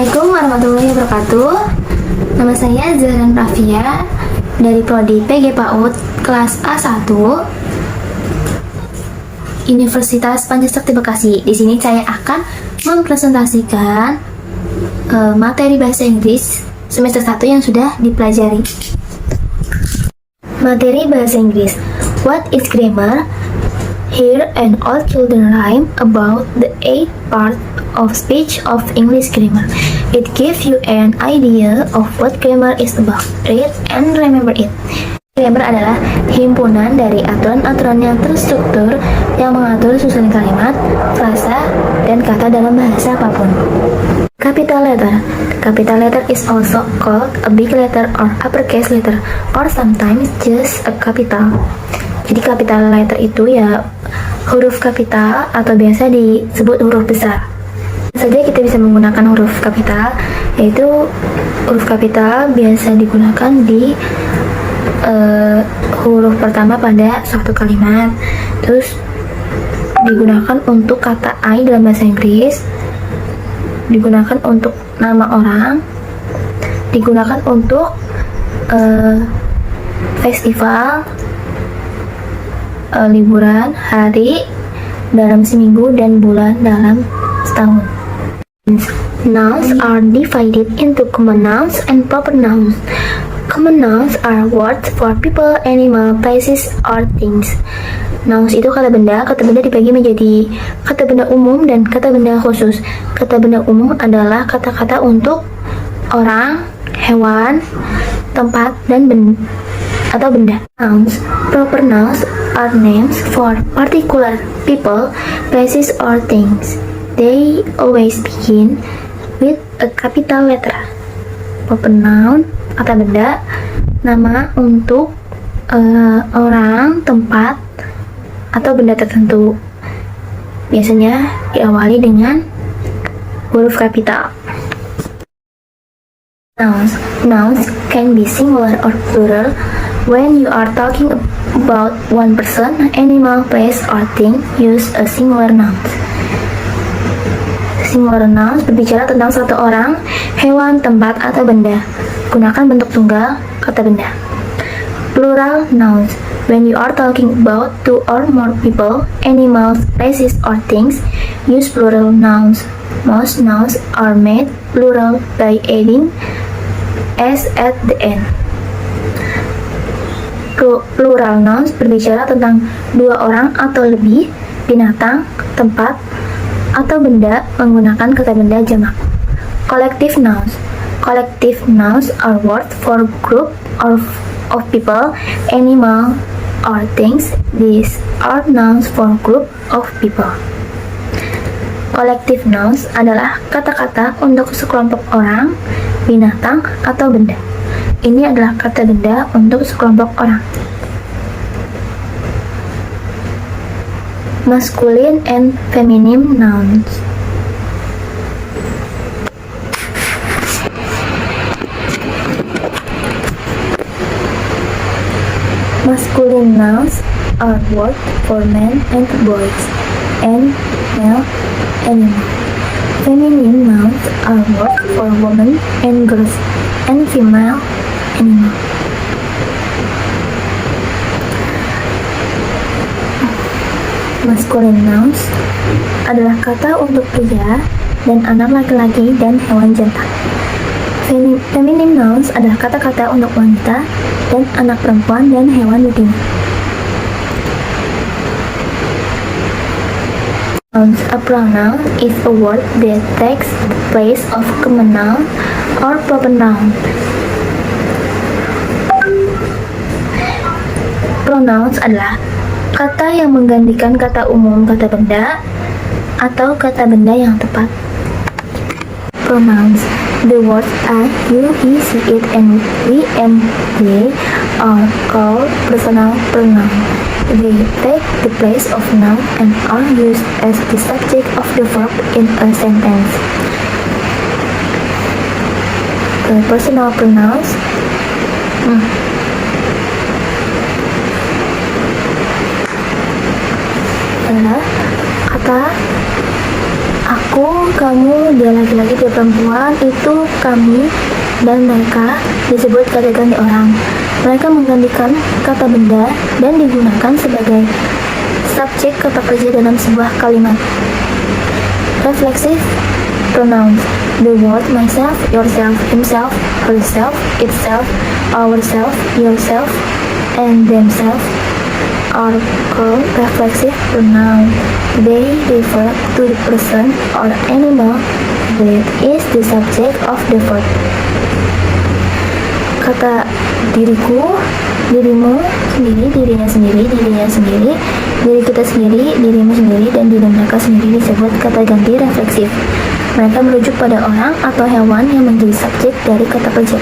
Assalamualaikum warahmatullahi wabarakatuh. Nama saya Zahran Rafia dari Prodi PG PAUD kelas A1 Universitas Pancasakti Bekasi. Di sini saya akan mempresentasikan materi bahasa Inggris semester 1 yang sudah dipelajari. Materi bahasa Inggris. What is grammar? Here an old children rhyme about the 8 parts of speech of English grammar. It gives you an idea of what grammar is about. Read and remember it. Grammar adalah himpunan dari aturan-aturan yang terstruktur yang mengatur susunan kalimat, frasa, dan kata dalam bahasa apapun. Capital letter. Capital letter is also called a big letter or uppercase letter, or sometimes just a capital. Jadi capital letter itu ya huruf kapital atau biasa disebut huruf besar. Saja kita bisa menggunakan huruf kapital, yaitu huruf kapital biasa digunakan di huruf pertama pada suatu kalimat. Terus digunakan untuk kata I dalam bahasa Inggris, digunakan untuk nama orang, digunakan untuk festival, liburan, hari, dalam seminggu, dan bulan dalam setahun. Nouns are divided into common nouns and proper nouns. Common nouns are words for people, animal, places, or things. Nouns itu kata benda dibagi menjadi kata benda umum dan kata benda khusus. Kata benda umum adalah kata-kata untuk orang, hewan, tempat, dan benda. Nouns. Proper nouns are names for particular people, places, or things. They always begin with a capital letter. Proper noun, kata benda, nama untuk orang, tempat, atau benda tertentu. Biasanya diawali dengan huruf kapital. Nouns. Nouns can be singular or plural. When you are talking about one person, animal, place, or thing, use a singular noun. Singular nouns berbicara tentang satu orang, hewan, tempat, atau benda. Gunakan bentuk tunggal kata benda. Plural nouns. When you are talking about two or more people, animals, places, or things, use plural nouns. Most nouns are made plural by adding s at the end. Plural nouns berbicara tentang dua orang atau lebih, binatang, tempat, atau benda menggunakan kata benda jamak. Collective nouns. Collective nouns are words for group of people, animal, or things. These are nouns for group of people. Collective nouns adalah kata-kata untuk sekelompok orang, binatang, atau benda. Ini adalah kata benda untuk sekelompok orang. Masculine and feminine nouns. Masculine nouns are words for men and boys, and male, animal. Feminine nouns are words for women and girls, and female, animal. Masculine nouns adalah kata untuk pria dan anak laki-laki dan hewan jantan. Feminine nouns adalah kata-kata untuk wanita dan anak perempuan dan hewan betina. A pronoun is a word that takes the place of common noun or proper noun. Pronouns adalah kata yang menggantikan kata umum, kata benda, atau kata benda yang tepat. Pronouns. The words I, you, he, she, it, and we, and they are called personal pronouns. They take the place of noun and are used as the subject of the verb in a sentence. Personal pronouns adalah kata Aku, kamu, dia laki-laki, dia perempuan, itu, kami, dan mereka disebut kata ganti orang. Mereka menggantikan kata benda dan digunakan sebagai subjek kata kerja dalam sebuah kalimat. Reflexive pronouns. The word myself, yourself, himself, herself, itself, ourself, yourself, and themselves are called reflexive pronouns. They refer to the person or animal that is the subject of the verb. Kata diriku, dirimu sendiri, dirinya sendiri, dirinya sendiri, diri kita sendiri, dirimu sendiri, dan diri mereka sendiri disebut kata ganti refleksif. Mereka merujuk pada orang atau hewan yang menjadi subjek dari kata kerja.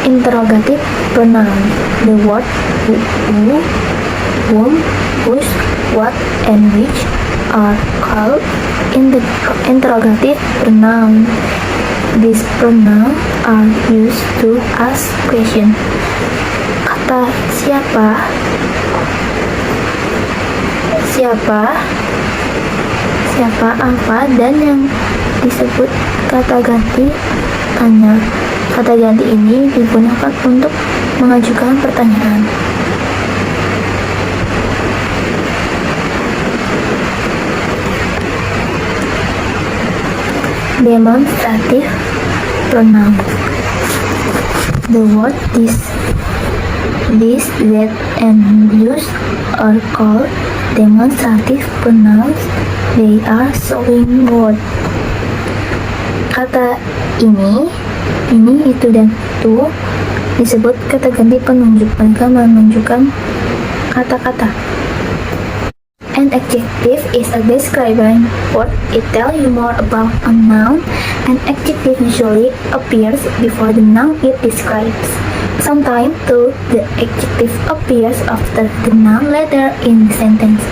Interrogative pronoun. The word who, whom, whose, what, and which are called interrogative pronoun. These pronouns are used to ask questions. Kata siapa, apa, dan yang disebut kata ganti tanya. Kata ganti ini digunakan untuk mengajukan pertanyaan. Demonstrative pronoun. The word this, that, and use are called demonstrative pronouns. They are showing words. Kata ini, itu, dan itu disebut kata ganti penunjuk. Mereka menunjukkan kata-kata. An adjective is a describing word. It tells you more about a noun. An adjective usually appears before the noun it describes. Sometimes, too, the adjective appears after the noun later in the sentence.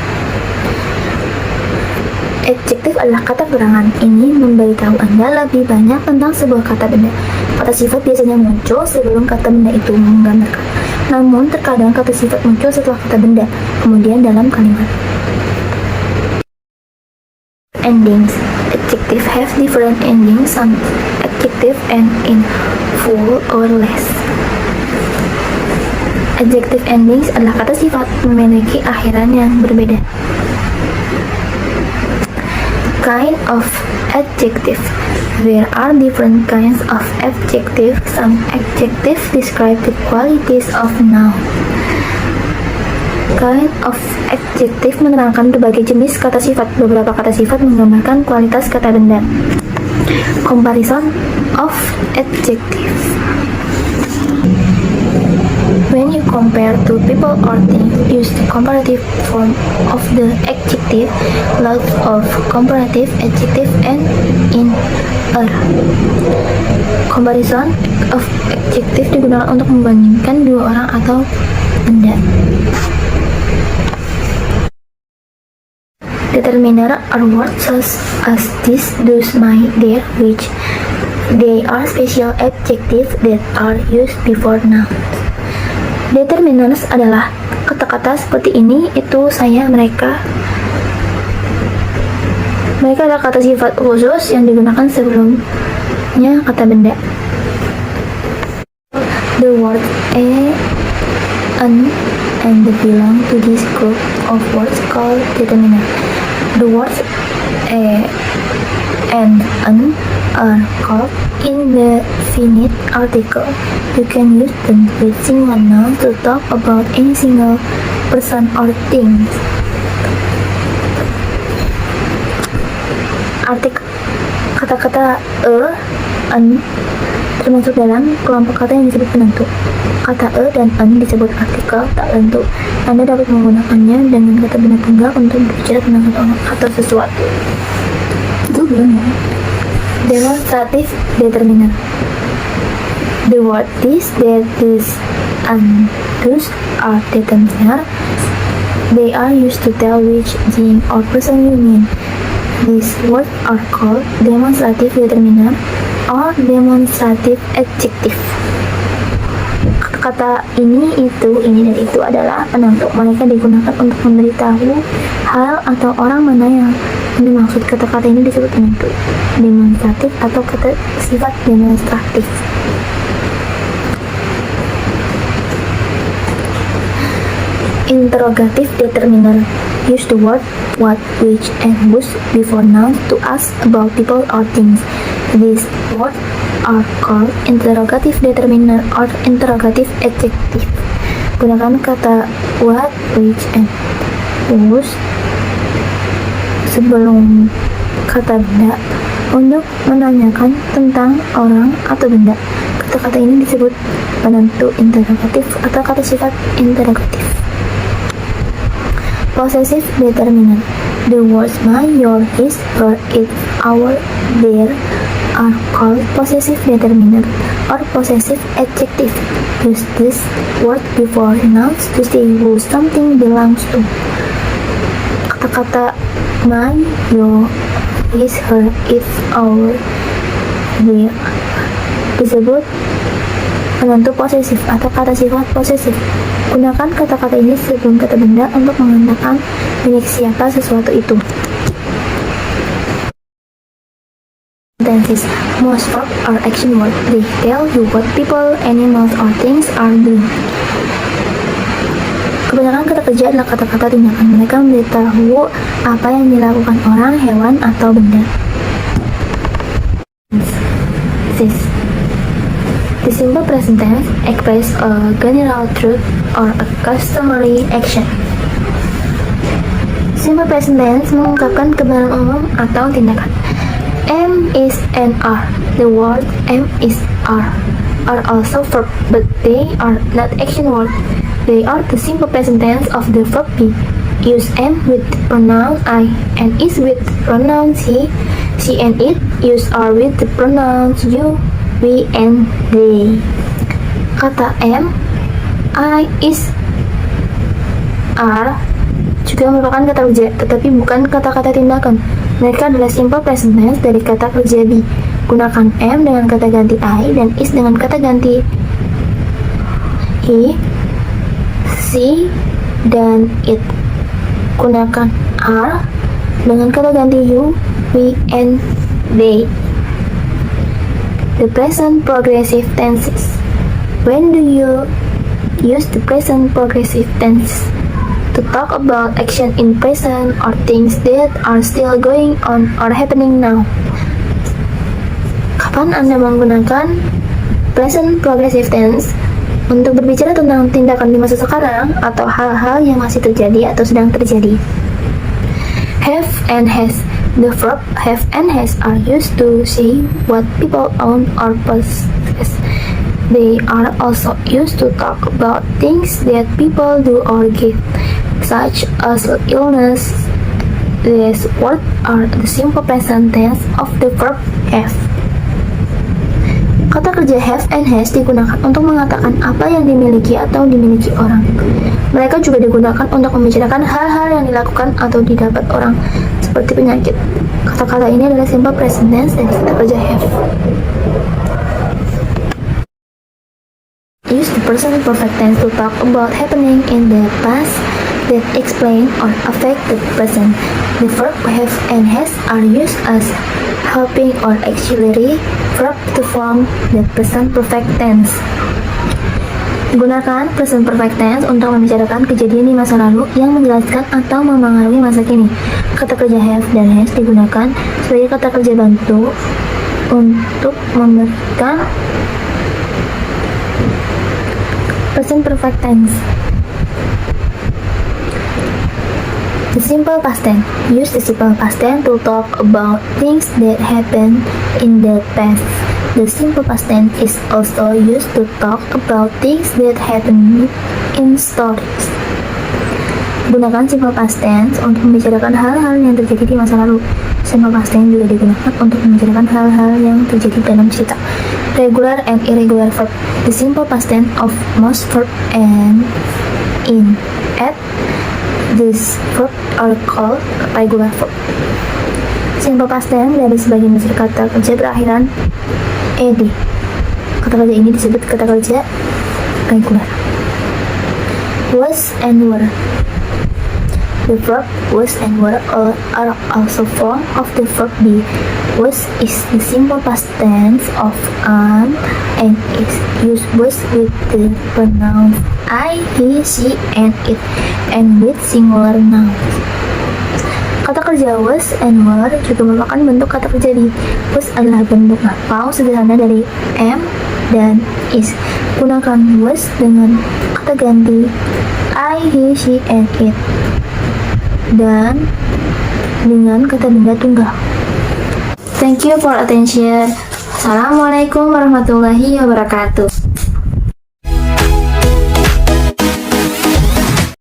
Adjektif adalah kata perangan. Ini memberitahu Anda lebih banyak tentang sebuah kata benda. Kata sifat biasanya muncul sebelum kata benda itu menggambarkan. Namun, terkadang kata sifat muncul setelah kata benda, kemudian dalam kalimat. Endings. Adjective have different endings. Some adjective end in full or less. Adjective endings adalah kata sifat memiliki akhiran yang berbeda. Kind of adjective. There are different kinds of adjective. Some adjectives describe the qualities of noun. Kind of adjective menerangkan berbagai jenis kata sifat. Beberapa kata sifat menggambarkan kualitas kata benda. Comparison of adjectives. When you compare two people or things, use the comparative form of the adjective. Lots of comparative adjective end in er. Comparison of adjective digunakan untuk membandingkan dua orang atau benda. Determiner are words such as this, those, my, their, which. They are special adjectives that are used before nouns. Determiners adalah kata-kata seperti ini, itu, saya, mereka. Mereka adalah kata sifat khusus yang digunakan sebelumnya kata benda. The word a, an, and belong to this group of words called determiner. The words a, and an are called indefinite article. You can use them with single nouns to talk about any single person or thing. Artikel. Kata-kata an termasuk dalam kelompok kata yang disebut penentu. Kata dan an disebut artikel tak tentu. Anda dapat menggunakannya dengan kata benda tunggal untuk berbicara tentang satu orang atau sesuatu. Itu belum ya? Demonstrative determiner. The word this, that, this, and those are determiner. They are used to tell which thing or person you mean. These words are called demonstrative determiner or demonstrative adjective. Kata ini, itu, ini, dan itu adalah penentu. Mereka digunakan untuk memberitahu hal atau orang mana yang Ini maksud kata-kata ini disebut penentu demonstratif atau kata sifat demonstratif. Interrogative determiner use the word what, which, and whose before nouns to ask about people or things. These words are called interrogative determiner or interrogative adjective. Gunakan kata what, which, and whose sebelum kata benda untuk menanyakan tentang orang atau benda. Kata-kata ini disebut penentu interrogatif atau kata sifat interrogatif. Possessive determinant. The words my, your, his, her, it, our, their are called possessive determinant or possessive adjective. Use this word before nouns to say who something belongs to. Kata-kata my, your, his, her, it, our, their disebut penentu posesif atau kata sifat posesif. Gunakan kata-kata ini sebelum kata benda untuk mengatakan milik siapa sesuatu itu. Sentences. Most verbs are action words. They tell you what people, animals, or things are doing. Kebanyakan kata kerja adalah kata-kata tindakan. Mereka memberitahu apa yang dilakukan orang, hewan, atau benda. The simple present tense express a general truth or a customary action. Simple present tense mengungkapkan kebenaran umum atau tindakan. Am, is, and are. The word am, is, are also verb, but they are not action words. They are the simple present tense of the verb be. Use am with the pronoun I and is with pronouns he, she, and it. Use are with the pronouns you, we, and they. Kata am, I, is, are juga merupakan kata kerja, tetapi bukan kata-kata tindakan. Mereka adalah simple present tense dari kata kerja be. Gunakan am dengan kata ganti I dan is dengan kata ganti he, she, dan it. Gunakan are dengan kata ganti you, we, and they. The present progressive tenses. When do you use the present progressive tense? To talk about action in present or things that are still going on or happening now. Kapan Anda menggunakan present progressive tense? Untuk berbicara tentang tindakan di masa sekarang atau hal-hal yang masih terjadi atau sedang terjadi. Have and has. The verb have and has are used to say what people own or possess. They are also used to talk about things that people do or get, such as illness. These words are the simple present tense of the verb have. Kata kerja have and has digunakan untuk mengatakan apa yang dimiliki atau dimiliki orang. Mereka juga digunakan untuk membicarakan hal-hal yang dilakukan atau didapat orang, seperti penyakit. Kata-kata ini adalah simple present tense dari kata kerja have. Use the present perfect tense to talk about happening in the past that explain or affect the present. The verb have and has are used as helping or auxiliary verb to form the present perfect tense. Gunakan present perfect tense untuk membicarakan kejadian di masa lalu yang menjelaskan atau memengaruhi masa kini. Kata kerja have dan has digunakan sebagai kata kerja bantu untuk memberikan present perfect tense. The simple past tense. Use the simple past tense to talk about things that happened in the past. The simple past tense is also used to talk about things that happen in stories. Gunakan simple past tense untuk membicarakan hal-hal yang terjadi di masa lalu. Simple past tense juga digunakan untuk membicarakan hal-hal yang terjadi dalam cerita. Regular and irregular verb. The simple past tense of most verb and in, at. These verb are called regular verb. Simple past tense dari sebagian besar kata kerja berakhiran ed. Kata kerja ini disebut kata kerja regular. Was and were. The verb was and were are also form of the verb be. Was is the simple past tense of am and is used was with the pronouns I, he, she, and it, and with singular nouns. Kata kerja was and were juga merupakan bentuk kata kerja di. Was adalah bentuk lapang sederhana dari am dan is. Gunakan was dengan kata ganti I, he, she, and it, dan dengan kata benda tunggal. Thank you for attention. Assalamualaikum warahmatullahi wabarakatuh.